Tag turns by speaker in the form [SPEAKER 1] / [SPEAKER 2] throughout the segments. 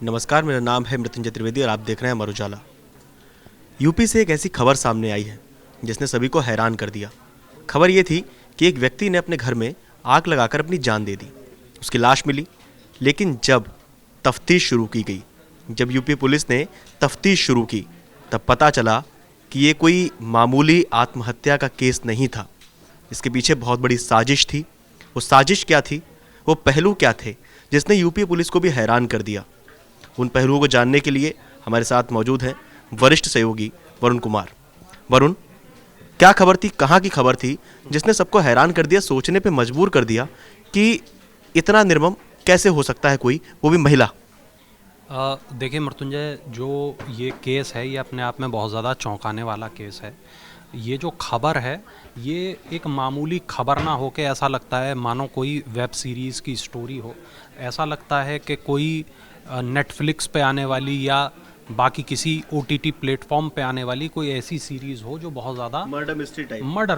[SPEAKER 1] नमस्कार, मेरा नाम है मृत्युंजय त्रिवेदी और आप देख रहे हैं अमर उजाला। यूपी से एक ऐसी खबर सामने आई है जिसने सभी को हैरान कर दिया। खबर ये थी कि एक व्यक्ति ने अपने घर में आग लगाकर अपनी जान दे दी। उसकी लाश मिली, लेकिन जब तफ्तीश शुरू की गई, जब यूपी पुलिस ने तफ्तीश शुरू की, तब पता चला कि ये कोई मामूली आत्महत्या का केस नहीं था। इसके पीछे बहुत बड़ी साजिश थी। वो साजिश क्या थी, वो पहलू क्या थे जिसने यूपी पुलिस को भी हैरान कर दिया। उन पहलुओं को जानने के लिए हमारे साथ मौजूद हैं वरिष्ठ सहयोगी वरुण कुमार। वरुण, क्या खबर थी, कहाँ की खबर थी जिसने सबको हैरान कर दिया, सोचने पे मजबूर कर दिया कि इतना निर्मम कैसे हो सकता है कोई, वो भी महिला।
[SPEAKER 2] देखिए मृत्युंजय, जो ये केस है ये अपने आप में बहुत ज़्यादा चौंकाने वाला केस है। ये जो खबर है ये एक मामूली खबर ना होके ऐसा लगता है मानो कोई वेब सीरीज़ की स्टोरी हो। ऐसा लगता है कि कोई नेटफ्लिक्स पे आने वाली या बाकी किसी ओटीटी प्लेटफॉर्म पे आने वाली कोई ऐसी सीरीज़ हो जो बहुत ज़्यादा मर्डर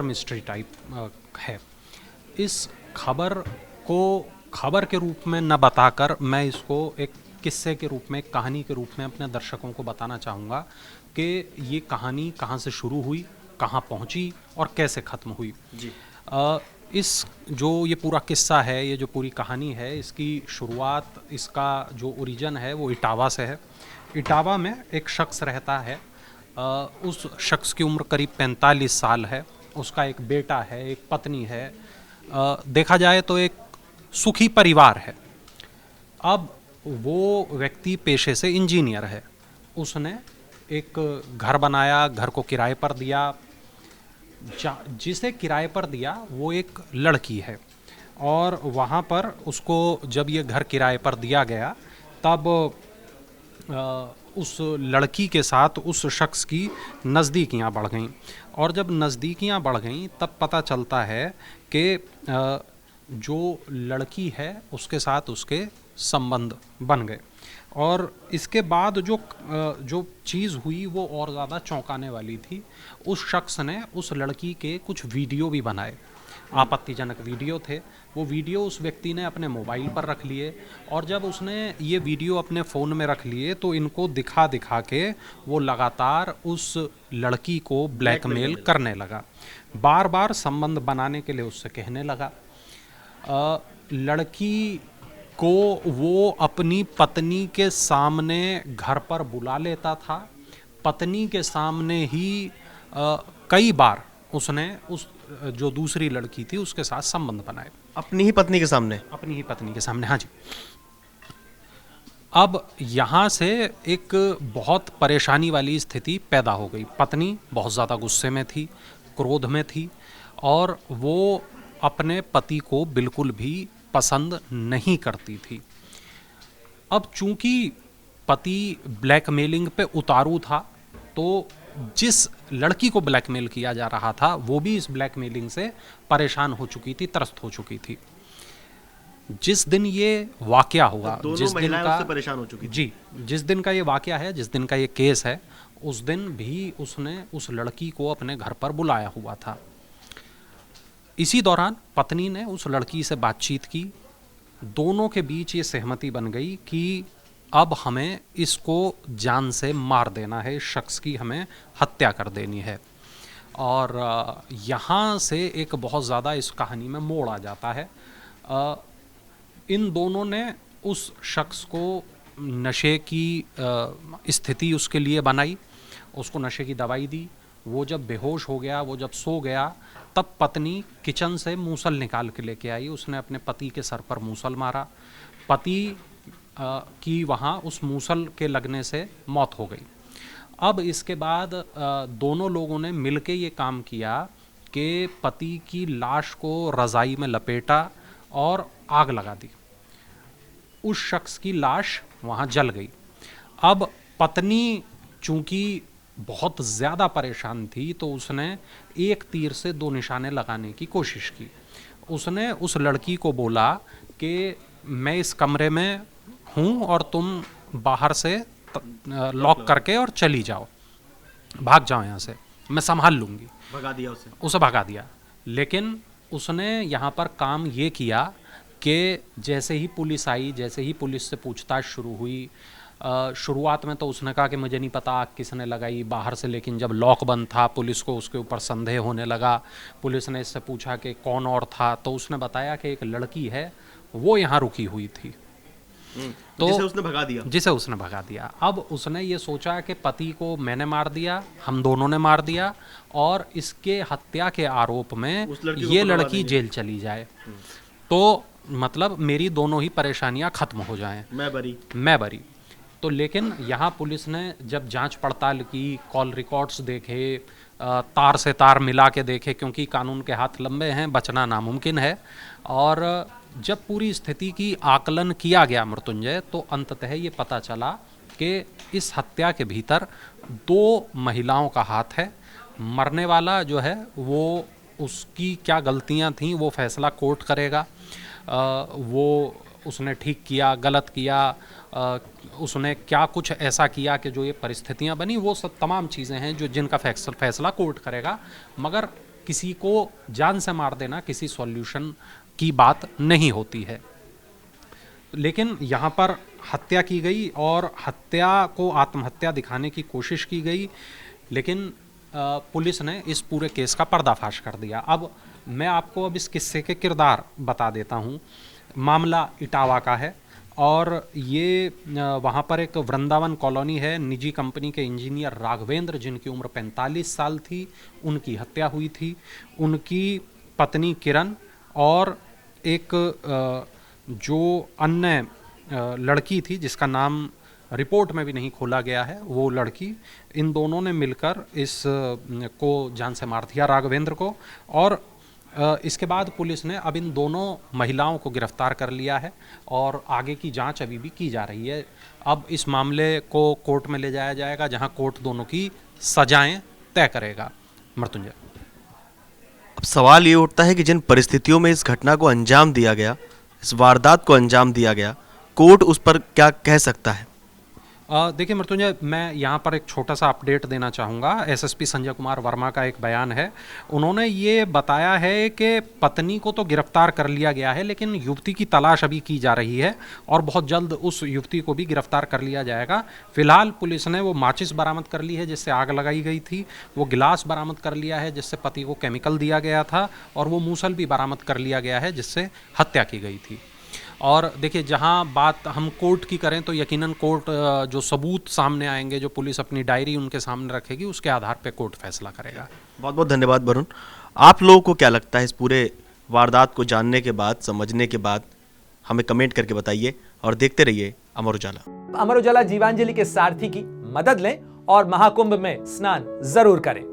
[SPEAKER 2] मिस्ट्री टाइप है। इस खबर को खबर के रूप में न बताकर मैं इसको एक किस्से के रूप में, एक कहानी के रूप में अपने दर्शकों को बताना चाहूँगा कि ये कहानी कहाँ से शुरू हुई, कहाँ पहुँची और कैसे ख़त्म हुई।
[SPEAKER 1] जी।
[SPEAKER 2] इस जो ये पूरा किस्सा है, ये जो पूरी कहानी है, इसकी शुरुआत, इसका जो ओरिजिन है वो इटावा से है। इटावा में एक शख्स रहता है। उस शख्स की उम्र करीब 45 साल है। उसका एक बेटा है, एक पत्नी है। देखा जाए तो एक सुखी परिवार है। अब वो व्यक्ति पेशे से इंजीनियर है। उसने एक घर बनाया, घर को किराए पर दिया। जिसे किराए पर दिया वो एक लड़की है, और वहाँ पर उसको जब ये घर किराए पर दिया गया तब उस लड़की के साथ उस शख्स की नज़दीकियाँ बढ़ गईं। और जब नज़दीकियाँ बढ़ गईं तब पता चलता है कि जो लड़की है उसके साथ उसके संबंध बन गए। और इसके बाद जो चीज़ हुई वो और ज़्यादा चौंकाने वाली थी। उस शख्स ने उस लड़की के कुछ वीडियो भी बनाए, आपत्तिजनक वीडियो थे। वो वीडियो उस व्यक्ति ने अपने मोबाइल पर रख लिए, और जब उसने ये वीडियो अपने फ़ोन में रख लिए तो इनको दिखा दिखा के वो लगातार उस लड़की को ब्लैकमेल करने लगा। बार बार संबंध बनाने के लिए उससे कहने लगा। लड़की को वो अपनी पत्नी के सामने घर पर बुला लेता था। पत्नी के सामने ही कई बार उसने उस जो दूसरी लड़की थी उसके साथ संबंध बनाए।
[SPEAKER 1] अपनी ही पत्नी के सामने?
[SPEAKER 2] अपनी ही पत्नी के सामने, हाँ जी। अब यहाँ से एक बहुत परेशानी वाली स्थिति पैदा हो गई। पत्नी बहुत ज़्यादा गुस्से में थी, क्रोध में थी, और वो अपने पति को बिल्कुल भी पसंद नहीं करती थी। अब चूंकि पति ब्लैकमेलिंग पे उतारू था, तो जिस लड़की को ब्लैकमेल किया जा रहा था वो भी इस ब्लैकमेलिंग से परेशान हो चुकी थी, त्रस्त हो चुकी थी। जिस दिन ये वाकया हुआ,
[SPEAKER 1] तो
[SPEAKER 2] जिस दिन का
[SPEAKER 1] उससे परेशान हो चुकी थी।
[SPEAKER 2] जी, जिस दिन का ये वाकया है, जिस दिन का ये केस है, उस दिन भी उसने उस लड़की को अपने घर पर बुलाया हुआ था। इसी दौरान पत्नी ने उस लड़की से बातचीत की। दोनों के बीच ये सहमति बन गई कि अब हमें इसको जान से मार देना है, इस शख्स की हमें हत्या कर देनी है। और यहाँ से एक बहुत ज़्यादा इस कहानी में मोड़ आ जाता है। इन दोनों ने उस शख्स को नशे की स्थिति उसके लिए बनाई, उसको नशे की दवाई दी। वो जब बेहोश हो गया, वो जब सो गया, तब पत्नी किचन से मूसल निकाल के लेके आई। उसने अपने पति के सर पर मूसल मारा। पति की वहाँ उस मूसल के लगने से मौत हो गई। अब इसके बाद दोनों लोगों ने मिलके ये काम किया कि पति की लाश को रज़ाई में लपेटा और आग लगा दी। उस शख्स की लाश वहाँ जल गई। अब पत्नी चूँकि बहुत ज़्यादा परेशान थी, तो उसने एक तीर से दो निशाने लगाने की कोशिश की। उसने उस लड़की को बोला कि मैं इस कमरे में हूँ और तुम बाहर से लॉक करके और चली जाओ, भाग जाओ यहाँ से, मैं संभाल लूँगी।
[SPEAKER 1] भगा दिया
[SPEAKER 2] उसे भगा दिया। लेकिन उसने यहाँ पर काम ये किया कि जैसे ही पुलिस आई, जैसे ही पुलिस से पूछताछ शुरू हुई, शुरुआत में तो उसने कहा कि मुझे नहीं पता आग किसने लगाई बाहर से, लेकिन जब लॉक बंद था पुलिस को उसके ऊपर संदेह होने लगा। पुलिस ने इससे पूछा कि कौन और था, तो उसने बताया कि एक लड़की है वो यहाँ रुकी हुई थी,
[SPEAKER 1] तो जिसे उसने भगा दिया।
[SPEAKER 2] अब उसने ये सोचा कि पति को मैंने मार दिया, हम दोनों ने मार दिया, और इसके हत्या के आरोप में ये लड़की जेल चली जाए, तो मतलब मेरी दोनों ही परेशानियां खत्म हो जाएं, मैं बरी। तो लेकिन यहाँ पुलिस ने जब जांच पड़ताल की, कॉल रिकॉर्ड्स देखे, तार से तार मिला के देखे, क्योंकि कानून के हाथ लंबे हैं, बचना नामुमकिन है, और जब पूरी स्थिति की आकलन किया गया मृत्युंजय, तो अंततः ये पता चला कि इस हत्या के भीतर 2 महिलाओं का हाथ है। मरने वाला जो है वो, उसकी क्या गलतियां थीं वो फैसला कोर्ट करेगा, वो उसने ठीक किया गलत किया, उसने क्या कुछ ऐसा किया कि जो ये परिस्थितियां बनी, वो सब तमाम चीज़ें हैं जो जिनका फैसला कोर्ट करेगा। मगर किसी को जान से मार देना किसी सॉल्यूशन की बात नहीं होती है। लेकिन यहाँ पर हत्या की गई और हत्या को आत्महत्या दिखाने की कोशिश की गई, लेकिन पुलिस ने इस पूरे केस का पर्दाफाश कर दिया। अब मैं आपको अब इस किस्से के किरदार बता देता हूँ। मामला इटावा का है और ये वहाँ पर एक वृंदावन कॉलोनी है, निजी कंपनी के इंजीनियर राघवेंद्र, जिनकी उम्र 45 साल थी, उनकी हत्या हुई थी। उनकी पत्नी किरण और एक जो अन्य लड़की थी जिसका नाम रिपोर्ट में भी नहीं खोला गया है, वो लड़की, इन दोनों ने मिलकर इस को जान से मार दिया, राघवेंद्र को। और इसके बाद पुलिस ने अब इन दोनों महिलाओं को गिरफ्तार कर लिया है और आगे की जांच अभी भी की जा रही है। अब इस मामले को कोर्ट में ले जाया जाएगा, जहां कोर्ट दोनों की सजाएं तय करेगा। मृत्युंजय,
[SPEAKER 1] अब सवाल ये उठता है कि जिन परिस्थितियों में इस घटना को अंजाम दिया गया, इस वारदात को अंजाम दिया गया, कोर्ट उस पर क्या कह सकता है?
[SPEAKER 2] देखिए मृत्युंजय, मैं यहाँ पर एक छोटा सा अपडेट देना चाहूँगा। एसएसपी संजय कुमार वर्मा का एक बयान है। उन्होंने ये बताया है कि पत्नी को तो गिरफ्तार कर लिया गया है, लेकिन युवती की तलाश अभी की जा रही है और बहुत जल्द उस युवती को भी गिरफ्तार कर लिया जाएगा। फिलहाल पुलिस ने वो माचिस बरामद कर ली है जिससे आग लगाई गई थी, वो गिलास बरामद कर लिया है जिससे पति को केमिकल दिया गया था, और वो मूसल भी बरामद कर लिया गया है जिससे हत्या की गई थी। और देखिए, जहां बात हम कोर्ट की करें तो यकीनन कोर्ट जो सबूत सामने आएंगे, जो पुलिस अपनी डायरी उनके सामने रखेगी, उसके आधार पे कोर्ट फैसला करेगा।
[SPEAKER 1] बहुत बहुत धन्यवाद वरुण। आप लोगों को क्या लगता है इस पूरे वारदात को जानने के बाद, समझने के बाद? हमें कमेंट करके बताइए और देखते रहिए अमर उजाला।
[SPEAKER 3] अमर उजाला जीवांजलि के सारथी की मदद लें और महाकुंभ में स्नान जरूर करें।